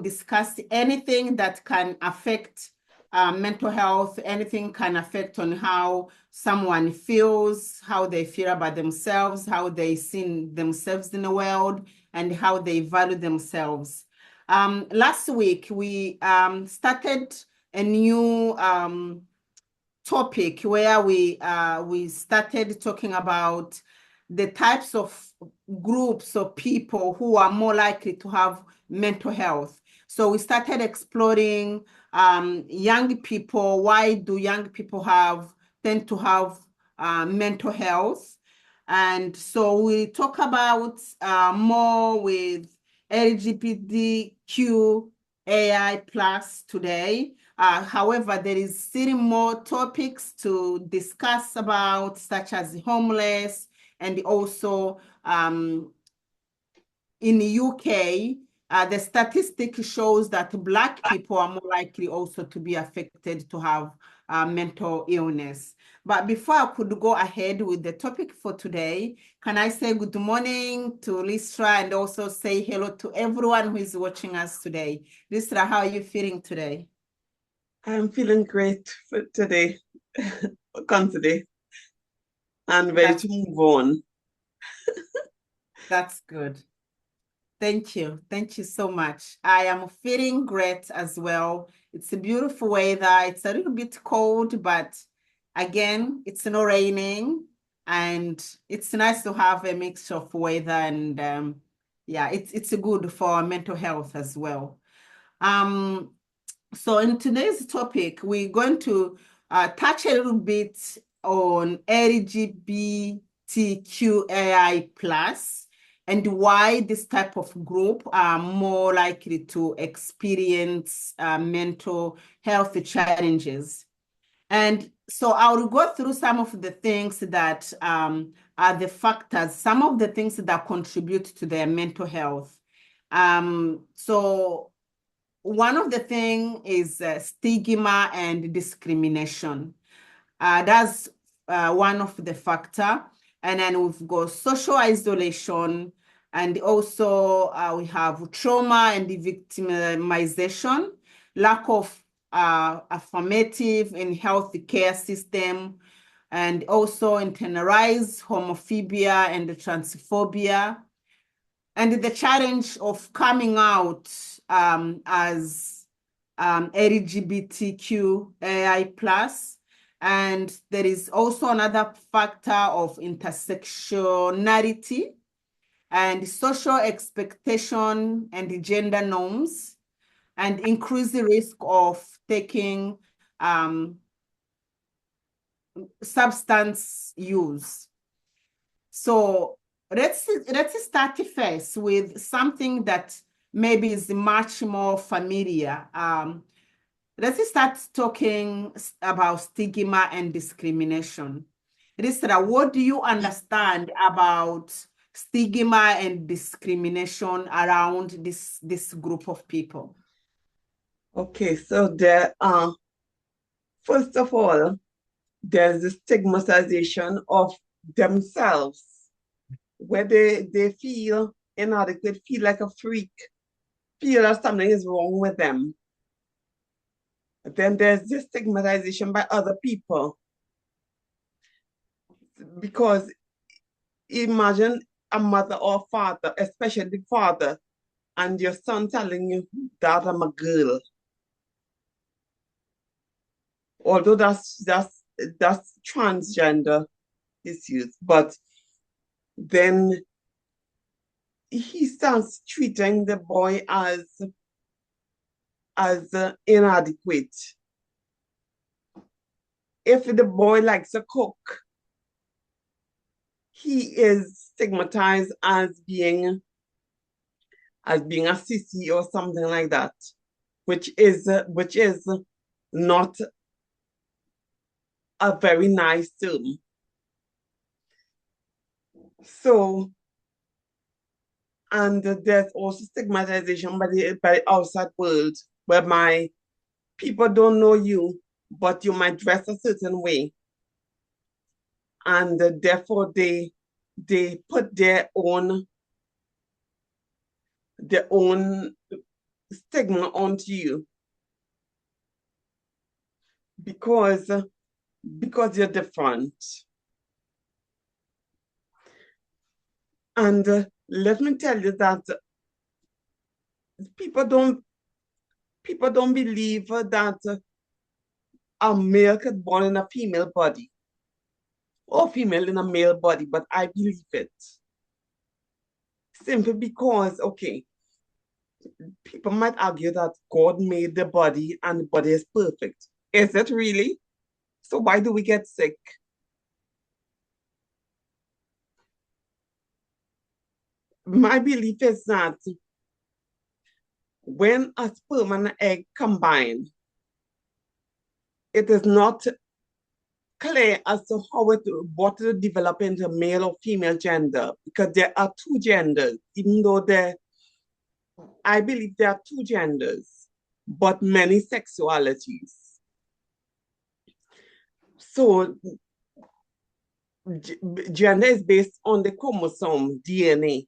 discuss anything that can affect mental health, anything can affect on how someone feels, how they feel about themselves, how they see themselves in the world, and how they value themselves. Last week, we started a new topic where we started talking about the types of groups of people who are more likely to have mental health. So we started exploring young people. Why do young people tend to have mental health? And so we talk about more with LGBTQAI plus today. However, there is still more topics to discuss about, such as homeless, and also in the UK, the statistic shows that Black people are more likely also to be affected to have mental illness. But before I could go ahead with the topic for today, can I say good morning to Lisra and also say hello to everyone who is watching us today? Lisra, how are you feeling today? I'm feeling great for today, today, and ready to move on. That's good. Thank you. Thank you so much. I am feeling great as well. It's a beautiful weather. It's a little bit cold, but again, it's not raining, and it's nice to have a mixture of weather, and yeah, it's good for our mental health as well. So in today's topic, we're going to touch a little bit on LGBTQAI plus and why this type of group are more likely to experience mental health challenges. And so I will go through some of the things that are the factors, some of the things that contribute to their mental health. So one of the things is stigma and discrimination. That's one of the factor. And then we've got social isolation, and also we have trauma and victimization, lack of affirmative in health care system, and also internalized homophobia and transphobia, and the challenge of coming out as LGBTQAI plus. And there is also another factor of intersectionality and social expectation and gender norms, and increase the risk of taking substance use. So let's start first with something that maybe is much more familiar. Let's start talking about stigma and discrimination. Risra, what do you understand about stigma and discrimination around this group of people? Okay, so there are, first of all, there's the stigmatization of themselves, where they feel inadequate, feel like a freak, feel that something is wrong with them. Then there's the stigmatization by other people. Because imagine a mother or father, especially the father, and your son telling you that I'm a girl. Although that's transgender issues, but then he starts treating the boy as inadequate. If the boy likes to cook, he is stigmatized as being a sissy or something like that, which is not a very nice term. So, and there's also stigmatization by the outside world, where my people don't know you, but you might dress a certain way. And therefore they put their own stigma onto you because you're different. And let me tell you that people don't believe that a male could born in a female body or female in a male body, but I believe it. Simply because, okay, people might argue that God made the body and the body is perfect. Is it really? So why do we get sick? My belief is that when a sperm and an egg combine, it is not clear as to what will develop into male or female gender, because there are two genders, even though I believe there are two genders, but many sexualities. So gender is based on the chromosome DNA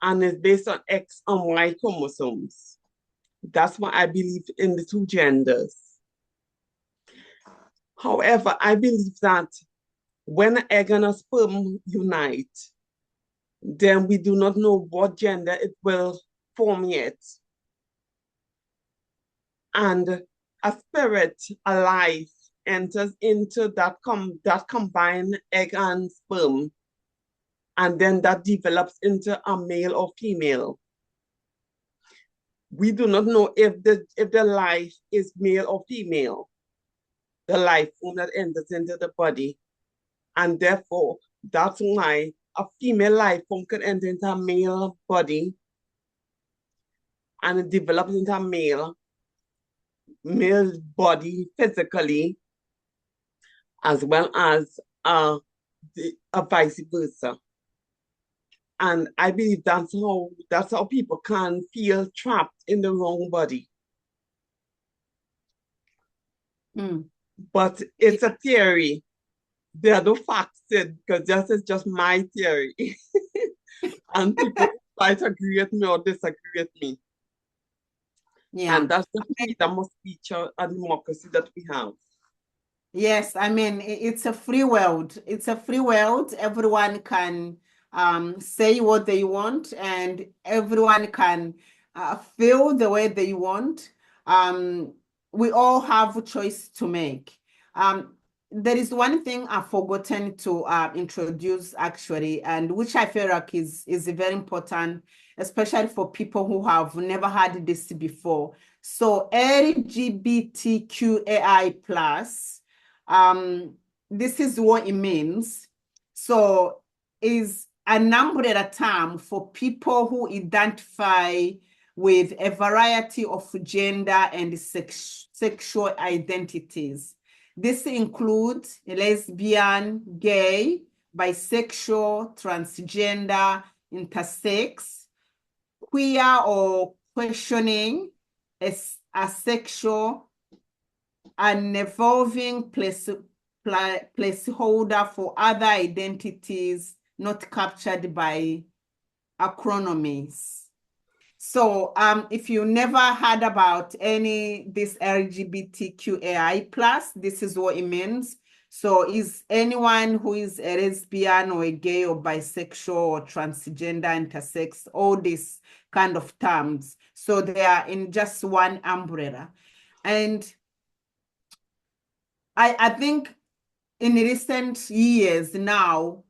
and is based on X and Y chromosomes. That's why I believe in the two genders. However, I believe that when an egg and a sperm unite, then we do not know what gender it will form yet. And a spirit, a life, enters into that combined egg and sperm, and then that develops into a male or female. We do not know if the life is male or female, the life form that enters into the body. And therefore, that's why a female life form can enter into a male body and it develops into a male body physically, as well as a vice versa. And I believe that's how people can feel trapped in the wrong body. But it's a theory. There are no facts in, because this is just my theory. And people might agree with me or disagree with me. Yeah. And that's the freedom of speech and democracy that we have. Yes, I mean, it's a free world. It's a free world. Everyone can say what they want, and everyone can feel the way they want. We all have a choice to make. There is one thing I've forgotten to introduce actually, and which I feel like is very important, especially for people who have never had this before. So LGBTQAI plus. This is what it means. So is an umbrella term for people who identify with a variety of gender and sexual identities. This includes lesbian, gay, bisexual, transgender, intersex, queer or questioning, asexual, an evolving placeholder for other identities not captured by acronyms. So if you never heard about this LGBTQAI plus, this is what it means. So is anyone who is a lesbian or a gay or bisexual or transgender, intersex, all these kind of terms. So they are in just one umbrella. And I think in recent years now,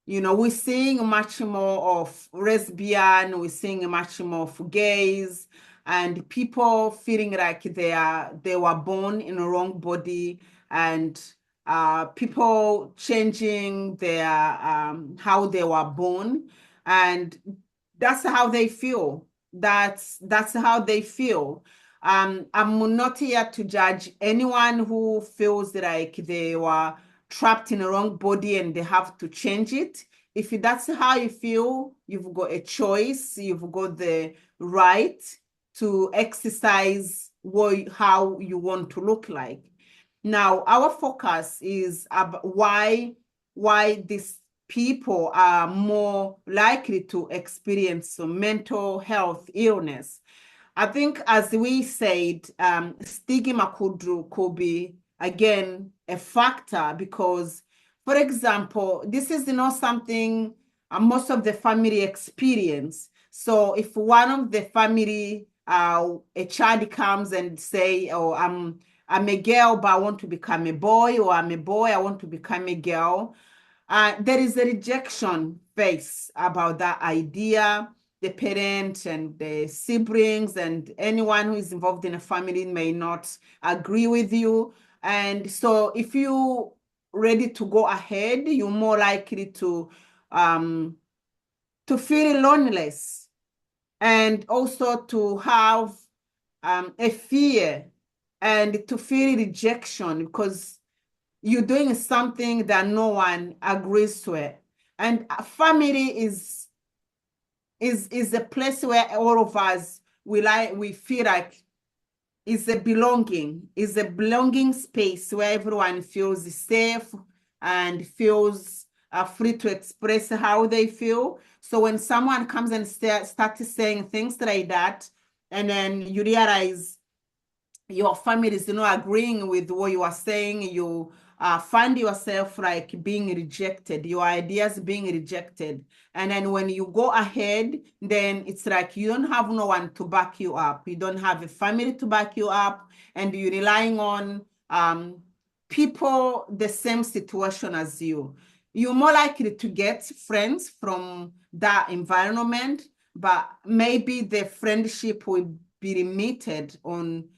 we're seeing much more of lesbian, we're seeing much more of gays, and people feeling like they were born in a wrong body, and people changing their how they were born, and that's how they feel. That's how they feel. I'm not here to judge anyone who feels like they were trapped in a wrong body and they have to change it. If that's how you feel, you've got a choice, you've got the right to exercise how you want to look like. Now, our focus is about why this people are more likely to experience mental health illness. I think, as we said, stigma could be, again, a factor because, for example, this is not something most of the family experience. So if one of the family, a child comes and say, oh, I'm a girl, but I want to become a boy, or I'm a boy, I want to become a girl, there is a rejection phase about that idea. The parent and the siblings and anyone who is involved in a family may not agree with you. And so if you ready to go ahead, you're more likely to feel loneliness and also to have a fear and to feel rejection because you're doing something that no one agrees to it. And family is a place where all of us we feel like is a belonging space where everyone feels safe and feels free to express how they feel. So when someone comes and starts saying things like that, and then you realize your family is not agreeing with what you are saying, you find yourself like being rejected, your ideas being rejected. And then when you go ahead, then it's like you don't have no one to back you up. You don't have a family to back you up, and you're relying on people the same situation as you. You're more likely to get friends from that environment, but maybe the friendship will be limited on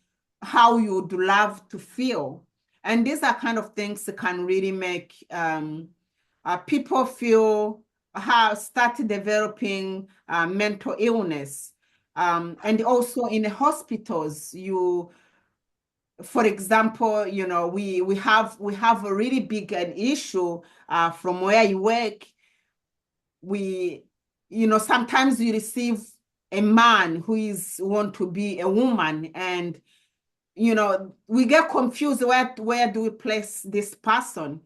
how you would love to feel. And these are kind of things that can really make people feel start developing mental illness. And also in the hospitals, for example, we have a really big an issue from where you work. Sometimes you receive a man who is want to be a woman, and we get confused. Where do we place this person?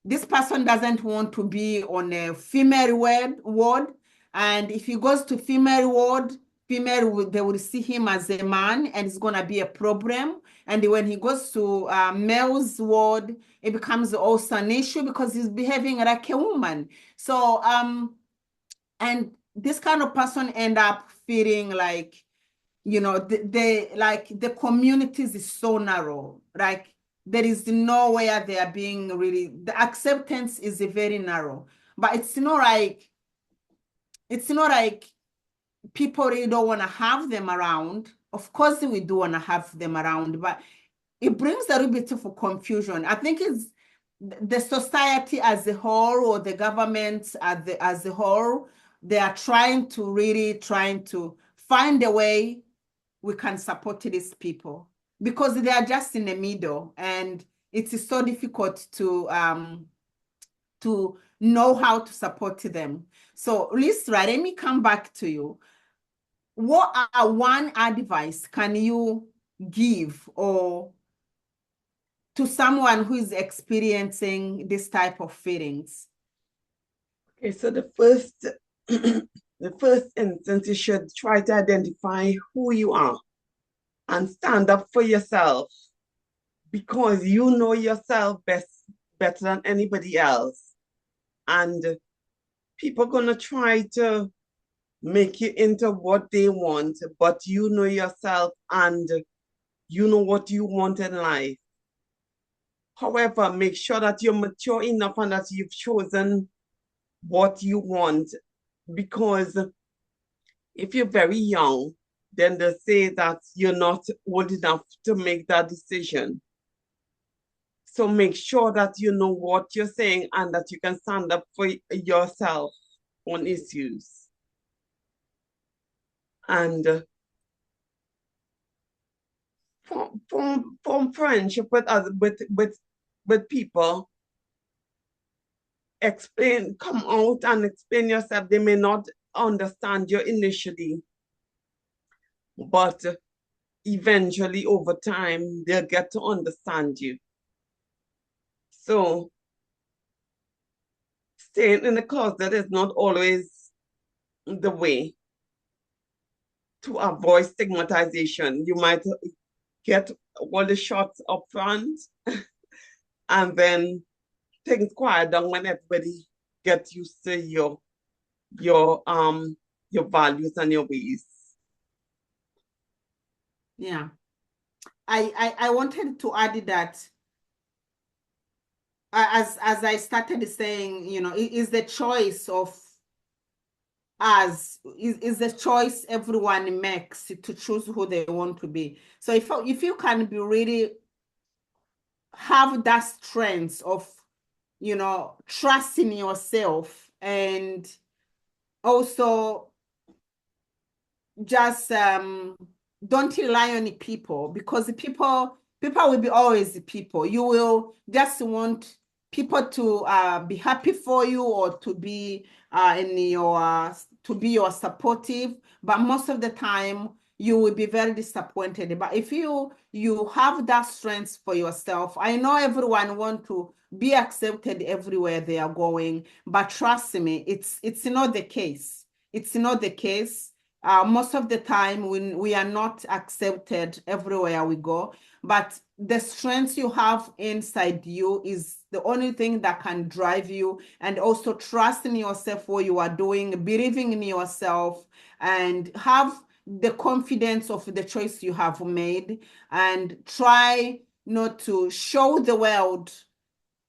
This person doesn't want to be on a female ward. And if he goes to female ward, they will see him as a man, and it's going to be a problem. And when he goes to male's ward, it becomes also an issue because he's behaving like a woman. So, and this kind of person end up feeling like, the communities is so narrow. Like there is nowhere they are being really, the acceptance is very narrow. But it's not like people really don't want to have them around. Of course we do want to have them around, but it brings a little bit of confusion. I think it's the society as a whole, or the government as a whole, they are trying to find a way we can support these people because they are just in the middle, and it is so difficult to know how to support them. So, Lisa, let me come back to you. What are one advice can you give or to someone who is experiencing this type of feelings? Okay, so the first the first instance, you should try to identify who you are and stand up for yourself, because you know yourself better than anybody else. And people are gonna try to make you into what they want, but you know yourself and you know what you want in life. However, make sure that you're mature enough and that you've chosen what you want, because if you're very young, then they say that you're not old enough to make that decision. So make sure that you know what you're saying and that you can stand up for yourself on issues. And form friendship with other with people. Come out and explain yourself. They may not understand you initially, but eventually over time they'll get to understand you. So staying in the closet is not always the way to avoid stigmatization. You might get all the shots up front and then things quiet down when everybody gets used to your values and your ways. Yeah. I wanted to add that as I started saying, you know, it is the choice of us, is the choice everyone makes to choose who they want to be. So if you can be really have that strength of, you know, trusting yourself and also just don't rely on people, because people will be always people. You will just want people to be happy for you, or to be to be your supportive, but most of the time you will be very disappointed. But if you have that strength for yourself, I know everyone want to be accepted everywhere they are going, but trust me, it's not the case. It's not the case. Most of the time when we are not accepted everywhere we go, but the strength you have inside you is the only thing that can drive you, and also trust in yourself, what you are doing, believing in yourself, and have the confidence of the choice you have made, and try not to show the world.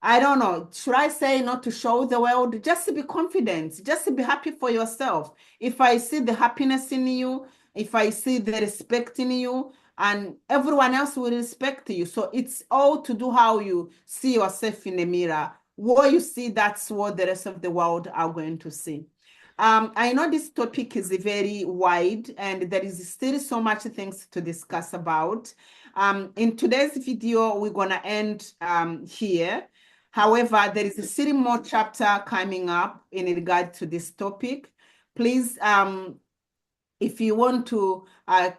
I don't know, should I say not to show the world? Just to be confident, just to be happy for yourself. If I see the happiness in you, if I see the respect in you, and everyone else will respect you. So it's all to do how you see yourself in the mirror. What you see, that's what the rest of the world are going to see. I know this topic is very wide and there is still so much things to discuss about. In today's video, we're gonna end here. However, there is a 3 more chapter coming up in regard to this topic. Please, if you want to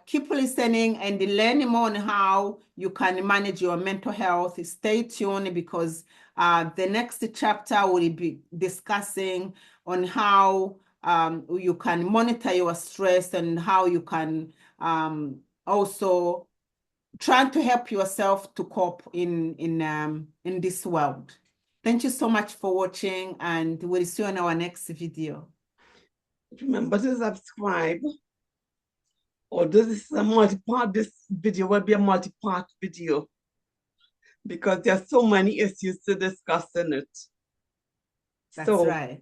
keep listening and learn more on how you can manage your mental health, stay tuned, because the next chapter will be discussing on how you can monitor your stress, and how you can also try to help yourself to cope in this world. Thank you so much for watching, and we'll see you on our next video. Remember to subscribe. Although this is a multi-part, this video will be a multi-part video because there's so many issues to discuss in it. That's so right.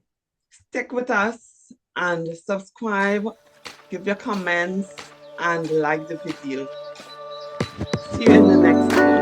Stick with us and subscribe, give your comments, and like the video. See you in the next one.